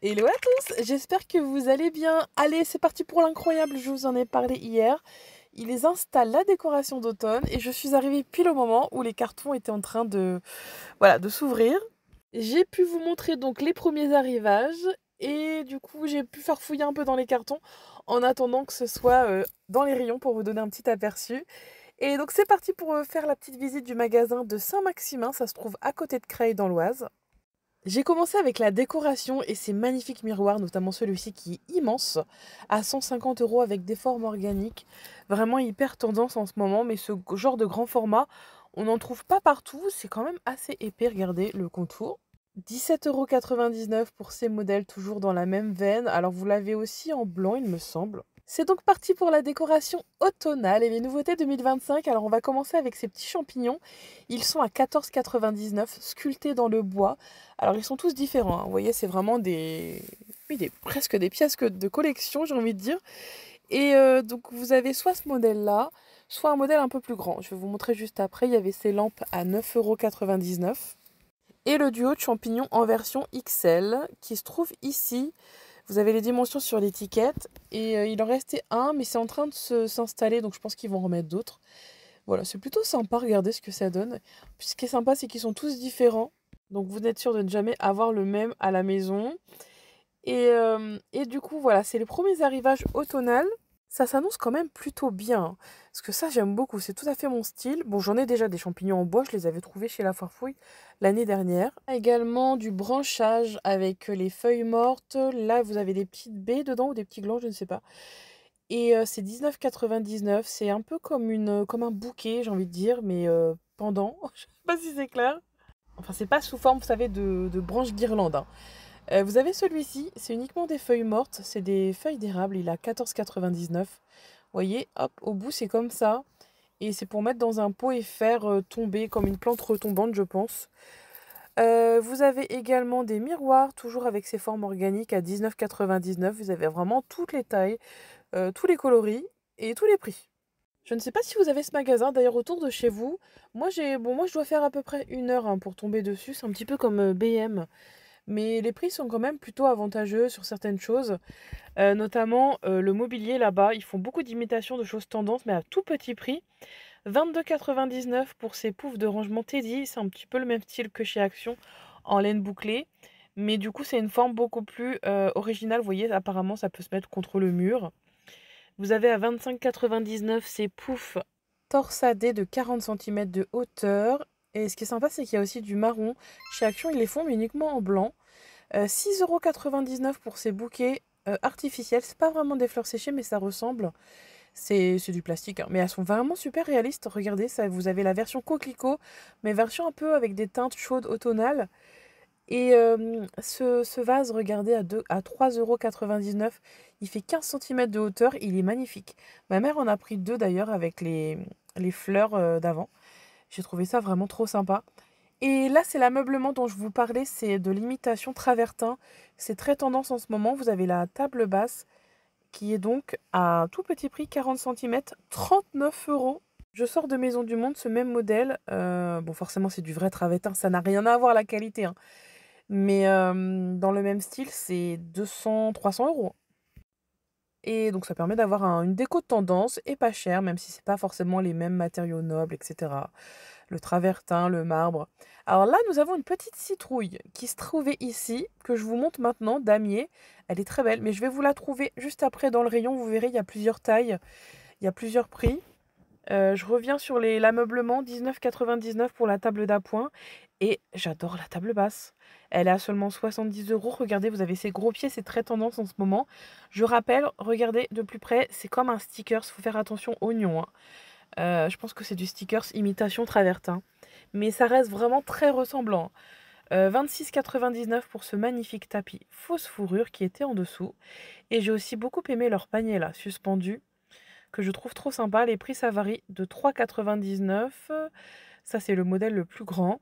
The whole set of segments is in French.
Hello à tous, j'espère que vous allez bien. Allez, c'est parti pour l'incroyable, je vous en ai parlé hier. Ils installent la décoration d'automne et je suis arrivée pile au moment où les cartons étaient en train de s'ouvrir. J'ai pu vous montrer donc les premiers arrivages et du coup j'ai pu farfouiller un peu dans les cartons en attendant que ce soit dans les rayons pour vous donner un petit aperçu. Et donc c'est parti pour faire la petite visite du magasin de Saint-Maximin, ça se trouve à côté de Creil dans l'Oise. J'ai commencé avec la décoration et ces magnifiques miroirs, notamment celui-ci qui est immense, à 150 € avec des formes organiques. Vraiment hyper tendance en ce moment, mais ce genre de grand format, on n'en trouve pas partout. C'est quand même assez épais, regardez le contour. 17,99 € pour ces modèles, toujours dans la même veine. Alors vous l'avez aussi en blanc, il me semble. C'est donc parti pour la décoration automnale et les nouveautés 2025. Alors on va commencer avec ces petits champignons. Ils sont à 14,99 € sculptés dans le bois. Alors ils sont tous différents, hein. Vous voyez, c'est vraiment presque des pièces de collection, j'ai envie de dire. Et donc vous avez soit ce modèle-là, soit un modèle un peu plus grand. Je vais vous montrer juste après. Il y avait ces lampes à 9,99 € et le duo de champignons en version XL qui se trouve ici. Vous avez les dimensions sur l'étiquette et il en restait un, mais c'est en train de s'installer, donc je pense qu'ils vont en remettre d'autres. Voilà, c'est plutôt sympa, regardez ce que ça donne. Puis ce qui est sympa, c'est qu'ils sont tous différents, donc vous êtes sûr de ne jamais avoir le même à la maison. Et du coup, voilà, c'est les premiers arrivages automnales. Ça s'annonce quand même plutôt bien, hein. Parce que ça, j'aime beaucoup, c'est tout à fait mon style. Bon, j'en ai déjà des champignons en bois, je les avais trouvés chez La Farfouille l'année dernière. Également du branchage avec les feuilles mortes. Là, vous avez des petites baies dedans ou des petits glands, je ne sais pas. Et c'est 19,99 €. C'est un peu comme un bouquet, j'ai envie de dire, mais pendant. Je sais pas si c'est clair. Enfin, c'est pas sous forme, vous savez, de branches guirlandes, hein. Vous avez celui-ci, c'est uniquement des feuilles mortes, c'est des feuilles d'érable, il a 14,99 €. Vous voyez, hop, au bout c'est comme ça. Et c'est pour mettre dans un pot et faire tomber comme une plante retombante, je pense. Vous avez également des miroirs, toujours avec ces formes organiques à 19,99 €. Vous avez vraiment toutes les tailles, tous les coloris et tous les prix. Je ne sais pas si vous avez ce magasin d'ailleurs autour de chez vous. Moi je dois faire à peu près 1 heure, hein, pour tomber dessus. C'est un petit peu comme BM. Mais les prix sont quand même plutôt avantageux sur certaines choses, notamment le mobilier là-bas. Ils font beaucoup d'imitations de choses tendances, mais à tout petit prix. 22,99 € pour ces poufs de rangement Teddy. C'est un petit peu le même style que chez Action, en laine bouclée. Mais du coup, c'est une forme beaucoup plus originale. Vous voyez, apparemment, ça peut se mettre contre le mur. Vous avez à 25,99 € ces poufs torsadés de 40 cm de hauteur. Et ce qui est sympa, c'est qu'il y a aussi du marron. Chez Action, ils les font, mais uniquement en blanc. 6,99 € pour ces bouquets artificiels. C'est pas vraiment des fleurs séchées, mais ça ressemble. C'est du plastique, hein. Mais elles sont vraiment super réalistes. Regardez, ça, vous avez la version coquelicot, mais version un peu avec des teintes chaudes automnales. Et ce vase, regardez, à 3,99 €, il fait 15 cm de hauteur, il est magnifique. Ma mère en a pris deux d'ailleurs avec les fleurs d'avant. J'ai trouvé ça vraiment trop sympa. Et là, c'est l'ameublement dont je vous parlais, c'est de l'imitation travertin. C'est très tendance en ce moment. Vous avez la table basse qui est donc à tout petit prix, 40 cm, 39 €. Je sors de Maison du Monde, ce même modèle. Bon, forcément, c'est du vrai travertin, ça n'a rien à voir la qualité, hein. Mais dans le même style, c'est 200-300 €. Et donc ça permet d'avoir une déco de tendance et pas cher, même si c'est pas forcément les mêmes matériaux nobles, etc. Le travertin, le marbre. Alors là, nous avons une petite citrouille qui se trouvait ici, que je vous montre maintenant, damier. Elle est très belle, mais je vais vous la trouver juste après dans le rayon. Vous verrez, il y a plusieurs tailles, il y a plusieurs prix. Je reviens sur l'ameublement, 19,99 € pour la table d'appoint. Et j'adore la table basse. Elle est à seulement 70 €. Regardez, vous avez ces gros pieds, c'est très tendance en ce moment. Je rappelle, regardez de plus près, c'est comme un sticker, il faut faire attention oignon, hein. Je pense que c'est du stickers imitation travertin. Mais ça reste vraiment très ressemblant. 26,99 € pour ce magnifique tapis fausse fourrure qui était en dessous. Et j'ai aussi beaucoup aimé leur panier là, suspendu, que je trouve trop sympa. Les prix, ça varie de 3,99 €. Ça, c'est le modèle le plus grand.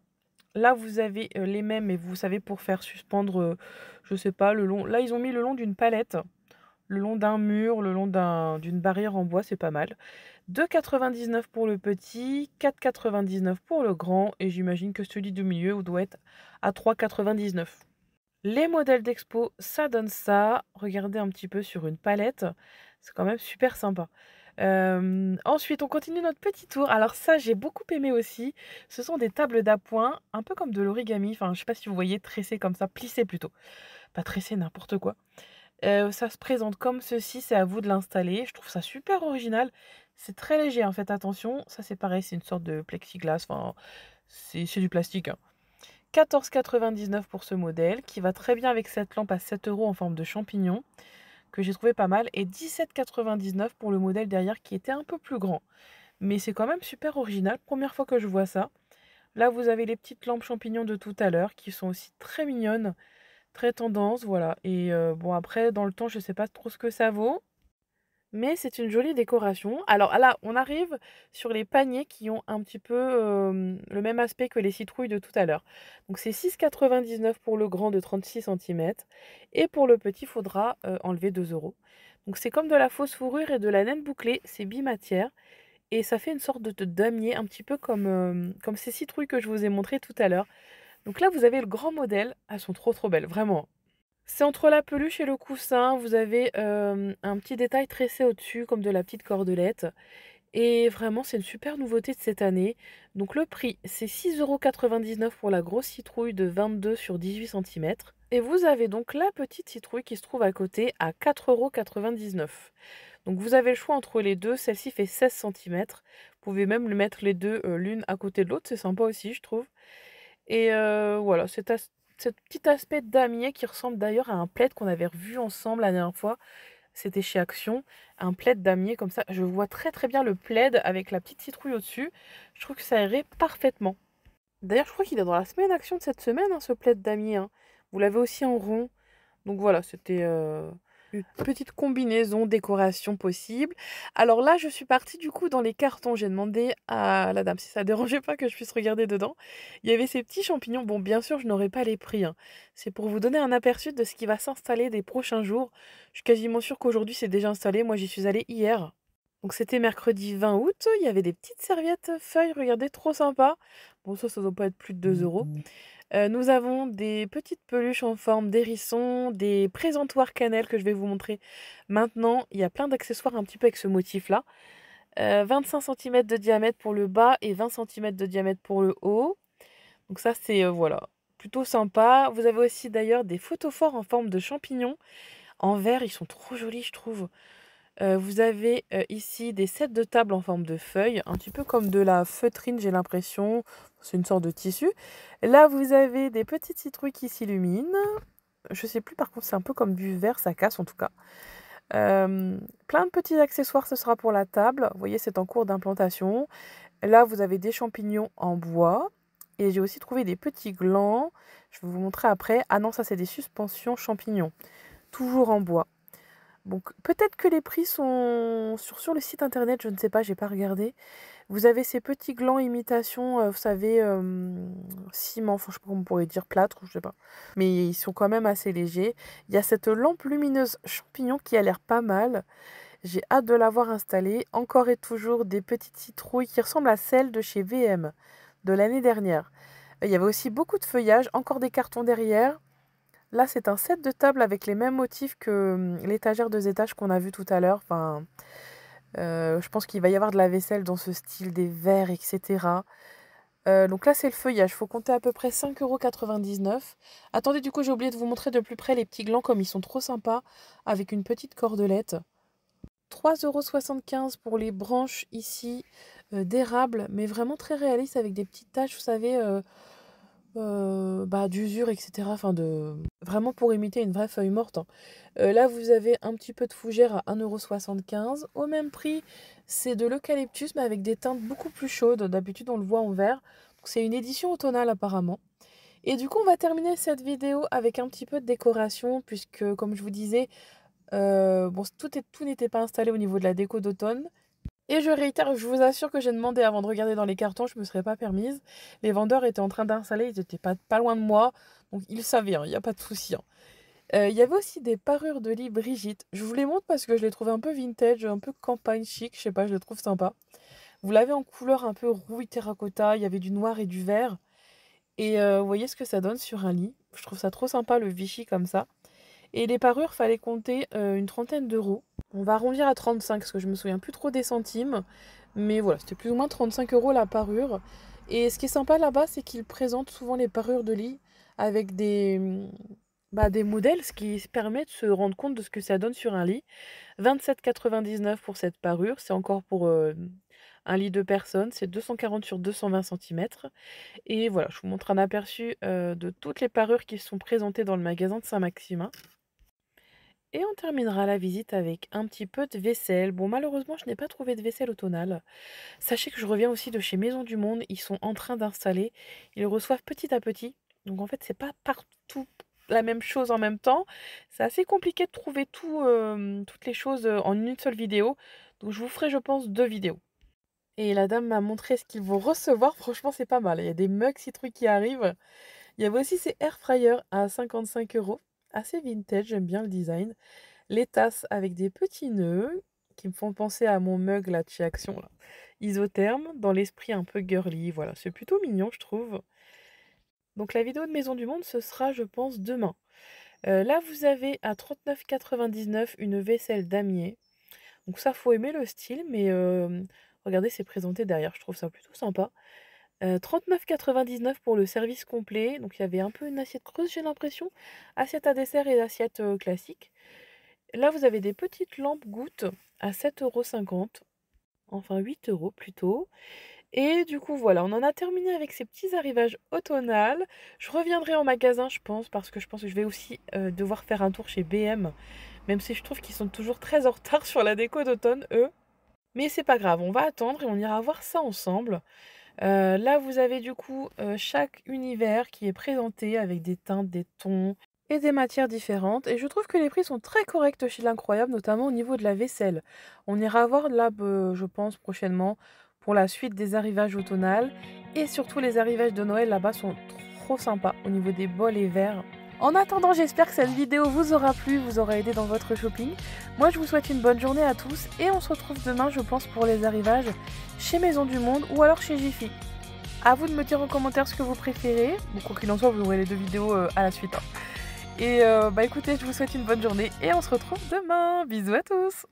Là, vous avez les mêmes, mais vous savez, pour faire suspendre, je sais pas, le long. Là, ils ont mis le long d'une palette, le long d'un mur, le long d'une barrière en bois, c'est pas mal. 2,99 € pour le petit, 4,99 € pour le grand, et j'imagine que celui du milieu doit être à 3,99 €. Les modèles d'expo, ça donne ça. Regardez un petit peu sur une palette, c'est quand même super sympa. Ensuite, on continue notre petit tour. Alors ça, j'ai beaucoup aimé aussi. Ce sont des tables d'appoint, un peu comme de l'origami. Enfin, je sais pas si vous voyez, tressé comme ça, plissé plutôt. Pas tressé, n'importe quoi. Ça se présente comme ceci, c'est à vous de l'installer. Je trouve ça super original. C'est très léger, hein, faites attention. Ça, c'est pareil, c'est une sorte de plexiglas. Enfin, c'est du plastique, hein. 14,99 pour ce modèle, qui va très bien avec cette lampe à 7 euros en forme de champignon, que j'ai trouvé pas mal, et 17,99 pour le modèle derrière qui était un peu plus grand. Mais c'est quand même super original, première fois que je vois ça. Là, vous avez les petites lampes champignons de tout à l'heure, qui sont aussi très mignonnes, très tendance, voilà. Et bon, après, dans le temps, je sais pas trop ce que ça vaut. Mais c'est une jolie décoration. Alors là, on arrive sur les paniers qui ont un petit peu le même aspect que les citrouilles de tout à l'heure. Donc c'est 6,99 pour le grand de 36 centimètres. Et pour le petit, il faudra enlever 2 euros. Donc c'est comme de la fausse fourrure et de la naine bouclée, c'est bimatière. Et ça fait une sorte de damier, un petit peu comme ces citrouilles que je vous ai montrées tout à l'heure. Donc là, vous avez le grand modèle. Elles sont trop trop belles, vraiment. C'est entre la peluche et le coussin, vous avez un petit détail tressé au-dessus, comme de la petite cordelette. Et vraiment, c'est une super nouveauté de cette année. Donc le prix, c'est 6,99 € pour la grosse citrouille de 22 sur 18 centimètres. Et vous avez donc la petite citrouille qui se trouve à côté à 4,99 €. Donc vous avez le choix entre les deux. Celle-ci fait 16 centimètres. Vous pouvez même le mettre les deux l'une à côté de l'autre. C'est sympa aussi, je trouve. Et voilà, ce petit aspect damier qui ressemble d'ailleurs à un plaid qu'on avait revu ensemble la dernière fois. C'était chez Action, un plaid damier comme ça. Je vois très très bien le plaid avec la petite citrouille au-dessus. Je trouve que ça irait parfaitement. D'ailleurs, je crois qu'il est dans la semaine Action de cette semaine, hein, ce plaid damier, hein. Vous l'avez aussi en rond. Donc voilà, c'était une petite combinaison décoration possible. Alors là, je suis partie du coup dans les cartons. J'ai demandé à la dame si ça dérangeait pas que je puisse regarder dedans. Il y avait ces petits champignons. Bon, bien sûr, je n'aurai pas les prix, hein. C'est pour vous donner un aperçu de ce qui va s'installer des prochains jours. Je suis quasiment sûre qu'aujourd'hui c'est déjà installé. Moi, j'y suis allée hier. Donc c'était mercredi 20 août. Il y avait des petites serviettes feuilles. Regardez, trop sympa. Bon, ça doit pas être plus de 2 euros. Nous avons des petites peluches en forme d'hérisson, des présentoirs cannelle que je vais vous montrer maintenant. Il y a plein d'accessoires un petit peu avec ce motif-là. 25 centimètres de diamètre pour le bas et 20 centimètres de diamètre pour le haut. Donc ça, c'est voilà, plutôt sympa. Vous avez aussi d'ailleurs des photophores en forme de champignons. En verre, ils sont trop jolis, je trouve. Vous avez ici des sets de table en forme de feuilles, un petit peu comme de la feutrine, j'ai l'impression. C'est une sorte de tissu. Là, vous avez des petites citrouilles qui s'illuminent. Je sais plus, par contre, c'est un peu comme du verre, ça casse en tout cas. Plein de petits accessoires, ce sera pour la table. Vous voyez, c'est en cours d'implantation. Là, vous avez des champignons en bois. Et j'ai aussi trouvé des petits glands. Je vais vous montrer après. Ah non, ça, c'est des suspensions champignons. Toujours en bois. Donc peut-être que les prix sont sur le site internet, je ne sais pas, j'ai pas regardé. Vous avez ces petits glands imitation, vous savez, ciment, enfin, je sais pas comment on pourrait dire, plâtre, je sais pas. Mais ils sont quand même assez légers. Il y a cette lampe lumineuse champignon qui a l'air pas mal. J'ai hâte de l'avoir installée. Encore et toujours des petites citrouilles qui ressemblent à celles de chez VM de l'année dernière. Il y avait aussi beaucoup de feuillage, encore des cartons derrière. Là, c'est un set de table avec les mêmes motifs que l'étagère 2 étages qu'on a vu tout à l'heure. Enfin, je pense qu'il va y avoir de la vaisselle dans ce style, des verres, etc. Donc là, c'est le feuillage. Il faut compter à peu près 5,99 €. Attendez, du coup, j'ai oublié de vous montrer de plus près les petits glands comme ils sont trop sympas avec une petite cordelette. 3,75 € pour les branches ici d'érable, mais vraiment très réaliste avec des petites taches, vous savez, d'usure, etc. Enfin, vraiment pour imiter une vraie feuille morte, hein. Là, vous avez un petit peu de fougère à 1,75 €. Au même prix, c'est de l'eucalyptus, mais avec des teintes beaucoup plus chaudes. D'habitude, on le voit en vert. Donc, c'est une édition automnale apparemment. Et du coup, on va terminer cette vidéo avec un petit peu de décoration, puisque, comme je vous disais, bon, tout n'était pas installé au niveau de la déco d'automne. Et je réitère, je vous assure que j'ai demandé avant de regarder dans les cartons, je ne me serais pas permise. Les vendeurs étaient en train d'installer, ils étaient pas loin de moi, donc ils savaient, il n'y a pas de souci, hein. Il y avait aussi des parures de lit Brigitte. Je vous les montre parce que je les trouve un peu vintage, un peu campagne chic, je sais pas, je les trouve sympa. Vous l'avez en couleur un peu rouille terracotta, il y avait du noir et du vert. Et vous voyez ce que ça donne sur un lit. Je trouve ça trop sympa le Vichy comme ça. Et les parures, fallait compter une trentaine d'euros. On va arrondir à 35 parce que je me souviens plus trop des centimes. Mais voilà, c'était plus ou moins 35 euros la parure. Et ce qui est sympa là-bas, c'est qu'ils présentent souvent les parures de lit avec des modèles, ce qui permet de se rendre compte de ce que ça donne sur un lit. 27,99 pour cette parure, c'est encore pour un lit de personnes, c'est 240 sur 220 centimètres. Et voilà, je vous montre un aperçu de toutes les parures qui sont présentées dans le magasin de Saint-Maximin. Et on terminera la visite avec un petit peu de vaisselle. Bon, malheureusement, je n'ai pas trouvé de vaisselle automnale. Sachez que je reviens aussi de chez Maison du Monde. Ils sont en train d'installer. Ils reçoivent petit à petit. Donc en fait, c'est pas partout la même chose en même temps. C'est assez compliqué de trouver toutes les choses en une seule vidéo. Donc je vous ferai, je pense, 2 vidéos. Et la dame m'a montré ce qu'ils vont recevoir. Franchement, c'est pas mal. Il y a des mugs citrouilles qui arrivent. Il y avait aussi ces air fryers à 55 euros. Assez vintage, j'aime bien le design. Les tasses avec des petits nœuds qui me font penser à mon mug là de chez Action là. Isotherme, dans l'esprit un peu girly, voilà, c'est plutôt mignon je trouve. Donc la vidéo de Maison du Monde, ce sera je pense demain. Là vous avez à 39,99 une vaisselle damier. Donc ça faut aimer le style, mais regardez c'est présenté derrière, je trouve ça plutôt sympa. 39,99 pour le service complet, donc il y avait un peu une assiette creuse j'ai l'impression. Assiette à dessert et assiette classique. Là, vous avez des petites lampes gouttes à 7,50 €, enfin 8 € plutôt. Et du coup, voilà, on en a terminé avec ces petits arrivages automnales. Je reviendrai en magasin, je pense, parce que je pense que je vais aussi devoir faire un tour chez BM, même si je trouve qu'ils sont toujours très en retard sur la déco d'automne, eux. Mais c'est pas grave, on va attendre et on ira voir ça ensemble. Là, vous avez du coup chaque univers qui est présenté avec des teintes, des tons et des matières différentes. Et je trouve que les prix sont très corrects chez l'Incroyable, notamment au niveau de la vaisselle. On ira voir là, je pense, prochainement pour la suite des arrivages automnales. Et surtout, les arrivages de Noël là-bas sont trop sympas au niveau des bols et verres. En attendant, j'espère que cette vidéo vous aura plu, vous aura aidé dans votre shopping. Moi, je vous souhaite une bonne journée à tous et on se retrouve demain, je pense, pour les arrivages chez Maison du Monde ou alors chez Jiffy. A vous de me dire en commentaire ce que vous préférez. Bon, quoi qu'il en soit, vous aurez les 2 vidéos à la suite. Et écoutez, je vous souhaite une bonne journée et on se retrouve demain. Bisous à tous!